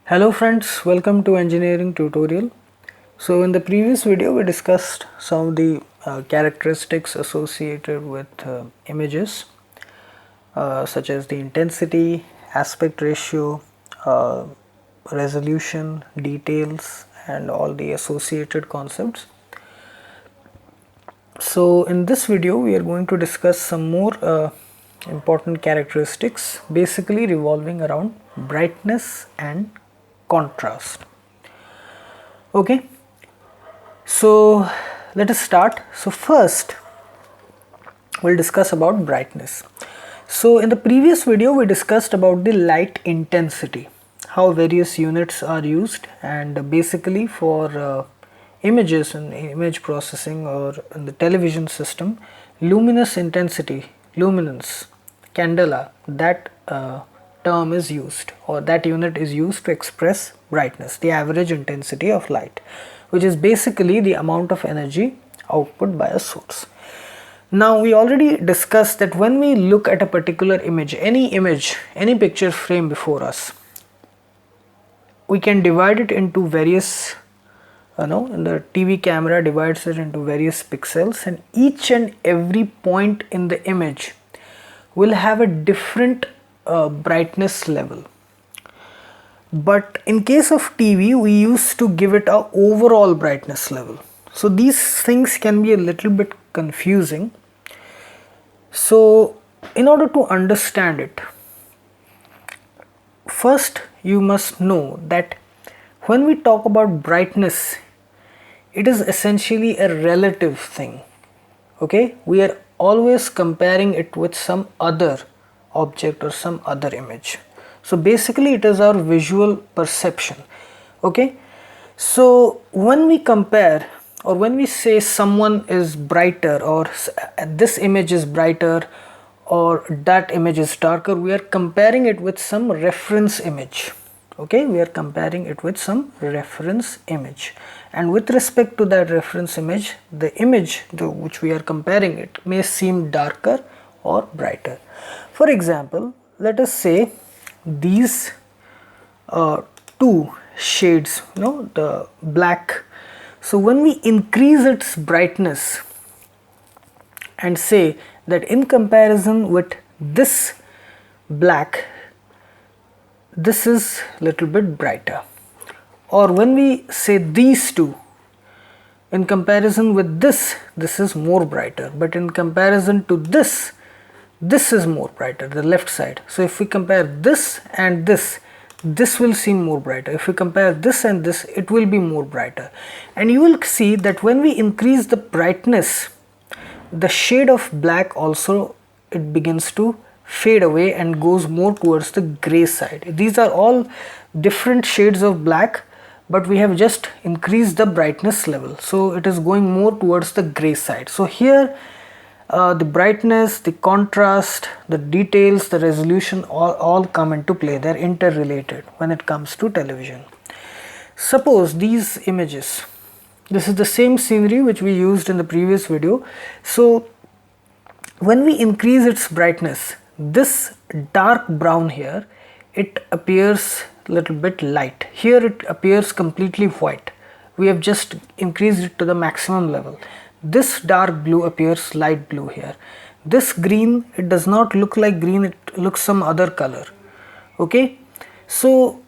Hello friends, welcome to engineering tutorial. So in the previous video we discussed some of the characteristics associated with images such as the intensity, aspect ratio, uh, resolution, details and all the associated concepts. So in this video we are going to discuss some more important characteristics basically revolving around brightness and contrast. Okay, so let us start. So first we'll discuss about brightness. So in the previous video we discussed about the light intensity, how various units are used, and basically for images and image processing or in the television system, luminous intensity, luminance, candela, that term is used, or that unit is used to express brightness, the average intensity of light, which is basically the amount of energy output by a source. Now we already discussed that when we look at a particular image, any picture frame before us, we can divide it into various, in the TV camera divides it into various pixels, and each and every point in the image will have a different brightness level. But in case of TV, we used to give it a overall brightness level. So these things can be a little bit confusing. So in order to understand it, first you must know that when we talk about brightness, it is essentially a relative thing. Okay, we are always comparing it with some other object or some other image. So basically it is our visual perception. Okay, so when we compare or when we say someone is brighter, or this image is brighter or that image is darker, we are comparing it with some reference image. Okay, we are comparing it with some reference image, and with respect to that reference image, the image which we are comparing it may seem darker or brighter. For example, let us say these two shades, the black. So when we increase its brightness and say that in comparison with this black, this is little bit brighter, or when we say these two, in comparison with this is more brighter, but in comparison to this is more brighter, the left side. So if we compare this and this will seem more brighter. If we compare this and this, it will be more brighter. And you will see that when we increase the brightness, the shade of black also, it begins to fade away and goes more towards the gray side. These are all different shades of black, but we have just increased the brightness level, so it is going more towards the gray side. So here the brightness, the contrast, the details, the resolution all come into play. They are interrelated when it comes to television. Suppose these images, this is the same scenery which we used in the previous video. So when we increase its brightness, this dark brown here, it appears little bit light. Here it appears completely white. We have just increased it to the maximum level. This dark blue appears light blue here. This green, it does not look like green, it looks some other color. Okay, so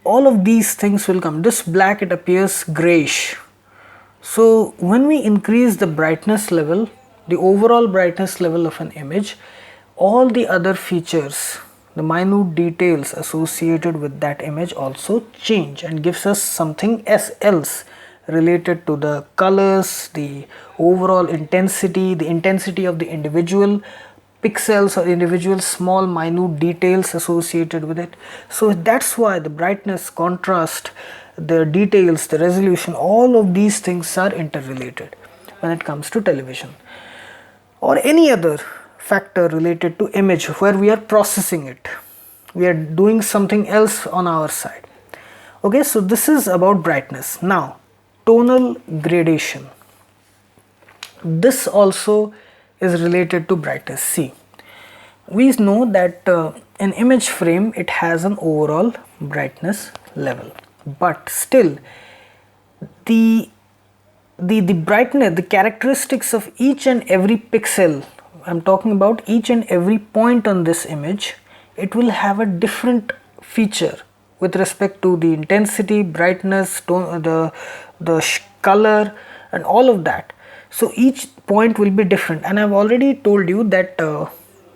all of these things will come. This black, it appears grayish. So when we increase the brightness level, the overall brightness level of an image, all the other features, the minute details associated with that image also change and gives us something else related to the colors, the overall intensity, the intensity of the individual pixels or individual small minute details associated with it. So that's why the brightness, contrast, the details, the resolution, all of these things are interrelated when it comes to television or any other factor related to image where we are processing it. We are doing something else on our side. Okay, so this is about brightness. Now tonal gradation, this also is related to brightness. See, we know that an image frame, it has an overall brightness level, but still the the brightness, the characteristics of each and every pixel, I'm talking about each and every point on this image, it will have a different feature with respect to the intensity, brightness, tone, the color and all of that. So each point will be different, and I've already told you that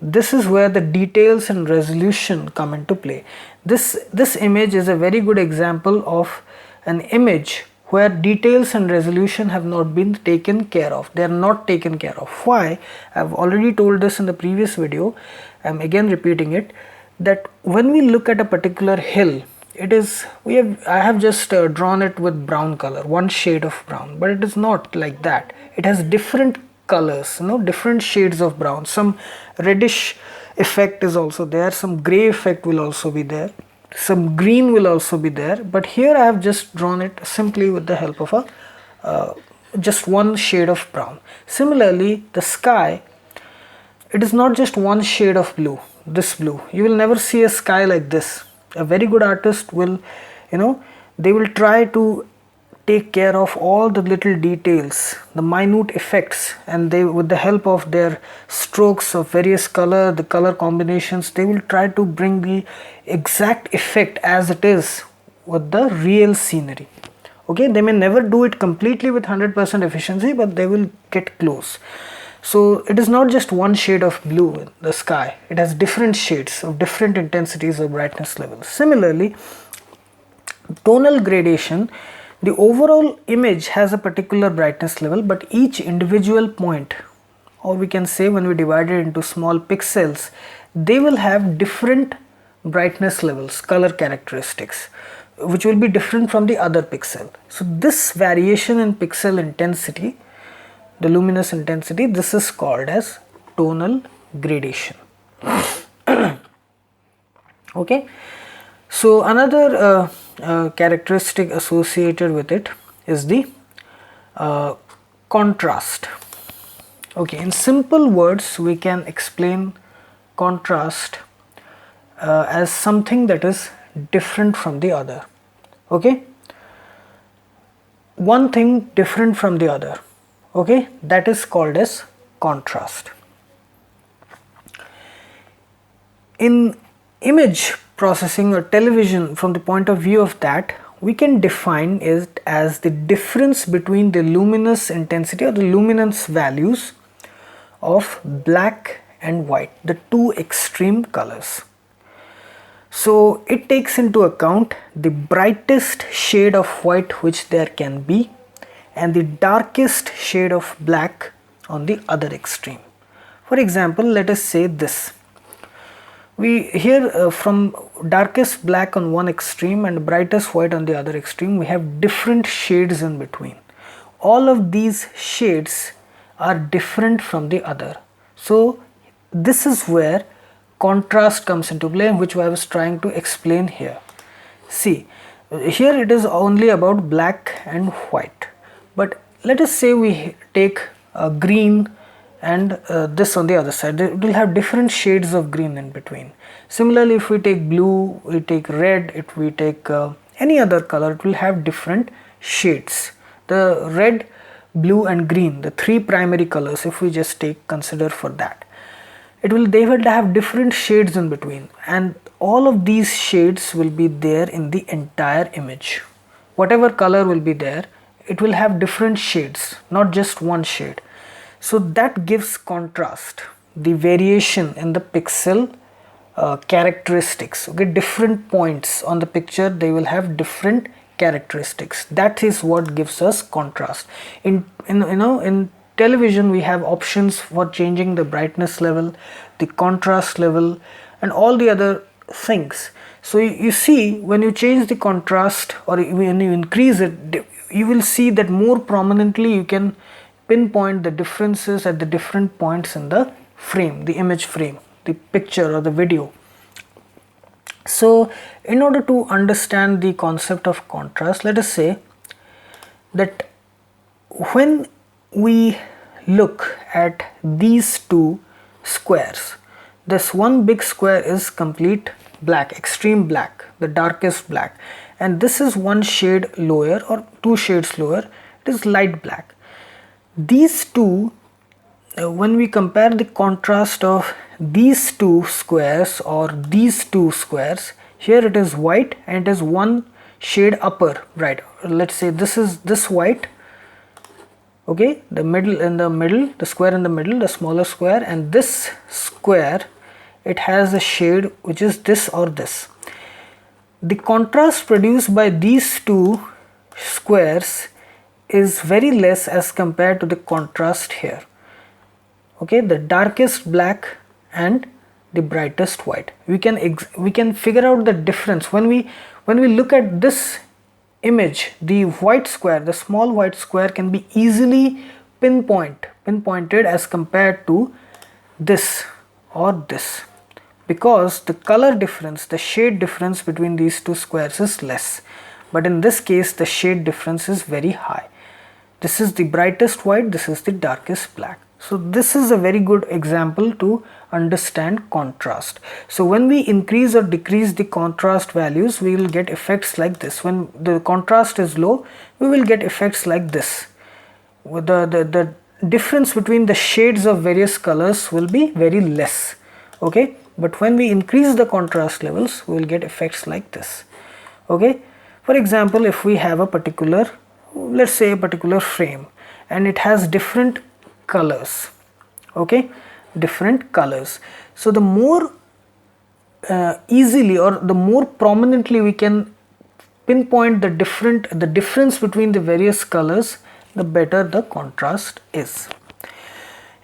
this is where the details and resolution come into play. This image is a very good example of an image where details and resolution have not been taken care of. They are not taken care of. Why? I've already told this in the previous video. I'm again repeating it, that when we look at a particular hill, it is, I have just drawn it with brown color, one shade of brown, but it is not like that. It has different colors, different shades of brown. Some reddish effect is also there, some gray effect will also be there, some green will also be there, but here I have just drawn it simply with the help of a just one shade of brown. Similarly, the sky, it is not just one shade of blue, this blue. You will never see a sky like this. A very good artist will, they will try to take care of all the little details, the minute effects, and they, with the help of their strokes of various color, the color combinations, they will try to bring the exact effect as it is with the real scenery. Okay, they may never do it completely with 100% efficiency, but they will get close. So it is not just one shade of blue in the sky, it has different shades of different intensities of brightness levels. Similarly, tonal gradation, the overall image has a particular brightness level, but each individual point, or we can say when we divide it into small pixels, they will have different brightness levels, color characteristics, which will be different from the other pixel. So this variation in pixel intensity, the luminous intensity, this is called as tonal gradation. Okay, so another characteristic associated with it is the contrast. Okay, in simple words we can explain contrast as something that is different from the other. Okay, one thing different from the other. Okay, that is called as contrast. In image processing or television, from the point of view of that, we can define it as the difference between the luminous intensity or the luminance values of black and white, the two extreme colors. So it takes into account the brightest shade of white which there can be and the darkest shade of black on the other extreme. For example, let us say this. We here from darkest black on one extreme and brightest white on the other extreme, we have different shades in between. All of these shades are different from the other. So this is where contrast comes into play, which I was trying to explain here. See, here it is only about black and white. But let us say we take green and this on the other side, it will have different shades of green in between. Similarly, if we take blue, we take red, if we take any other color, it will have different shades. The red, blue and green, the three primary colors, if we just consider for that, they will have different shades in between, and all of these shades will be there in the entire image. Whatever color will be there, it will have different shades, not just one shade. So that gives contrast, the variation in the pixel characteristics. Okay, different points on the picture, they will have different characteristics. That is what gives us contrast. In television, we have options for changing the brightness level, the contrast level, and all the other things. So you see, when you change the contrast or when you increase it, you will see that more prominently you can pinpoint the differences at the different points in the frame, the image frame, the picture or the video. So in order to understand the concept of contrast, let us say that when we look at these two squares, this one big square is complete black, extreme black, the darkest black, and this is one shade lower or two shades lower, it is light black. These two, when we compare the contrast of these two squares or these two squares, here it is white and it is one shade upper, right? Let's say this is this white, okay, the middle, in the middle, the square in the middle, the smaller square, and this square, it has a shade which is this or this. The contrast produced by these two squares is very less as compared to the contrast here, okay, the darkest black and the brightest white. We can figure out the difference when we look at this image. The white square, the small white square, can be easily pinpointed as compared to this or this, because the color difference, the shade difference between these two squares is less, but in this case the shade difference is very high. This is the brightest white, this is the darkest black. So this is a very good example to understand contrast. So when we increase or decrease the contrast values, we will get effects like this. When the contrast is low, we will get effects like this. The difference between the shades of various colors will be very less, okay, but when we increase the contrast levels, we will get effects like this, okay. For example, if we have a particular, let's say a particular frame, and it has different colors, okay, different colors. So the more easily or the more prominently we can pinpoint the difference between the various colors, the better the contrast is.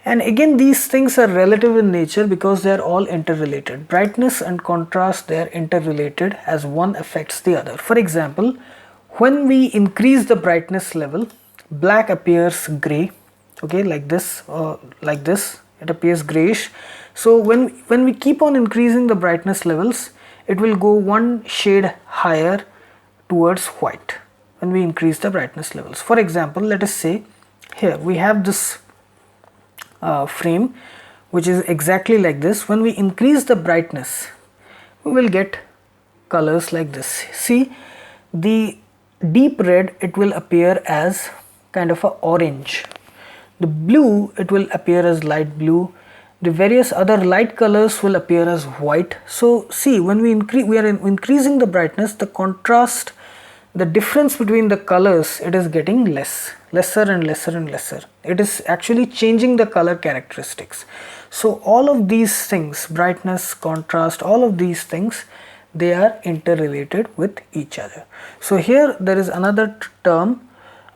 And again, these things are relative in nature because they are all interrelated. Brightness and contrast, they are interrelated as one affects the other. For example, when we increase the brightness level, black appears gray, okay, like this, it appears grayish. So when we keep on increasing the brightness levels, it will go one shade higher towards white when we increase the brightness levels. For example, let us say here we have this frame which is exactly like this. When we increase the brightness, we will get colors like this. See, the deep red, it will appear as kind of a orange. The blue, it will appear as light blue. The various other light colors will appear as white. So see, when we are increasing the brightness, the contrast, the difference between the colors, it is getting lesser and lesser and lesser. It is actually changing the color characteristics. So all of these things, brightness, contrast, all of these things, they are interrelated with each other. So here there is another term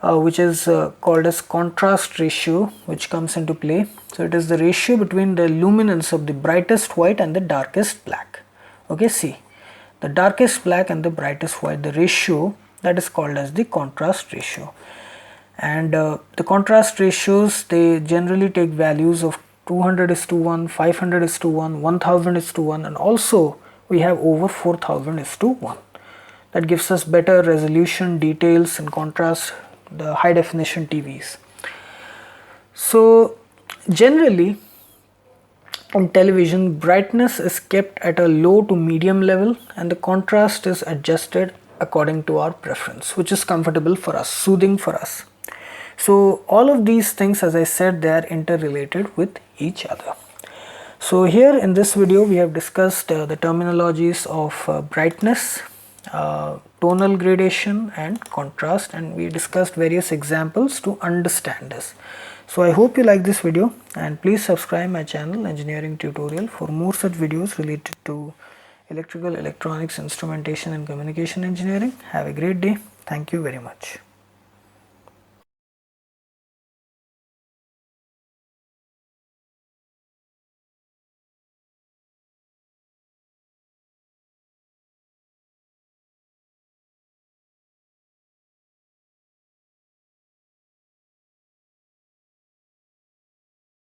which is called as contrast ratio, which comes into play. So it is the ratio between the luminance of the brightest white and the darkest black. Okay, see, the darkest black and the brightest white, the ratio, that is called as the contrast ratio. And the contrast ratios, they generally take values of 200:1, 500:1, 1000:1, and also we have over 4000:1. That gives us better resolution, details, and contrast, the high definition TVs. So generally in television, brightness is kept at a low to medium level and the contrast is adjusted according to our preference, which is comfortable for us, soothing for us. So all of these things, as I said, they are interrelated with each other. So here in this video we have discussed the terminologies of brightness, tonal gradation and contrast, and we discussed various examples to understand this. So I hope you like this video, and please subscribe my channel Engineering Tutorial for more such videos related to electrical, electronics, instrumentation and communication engineering. Have a great day. Thank you very much.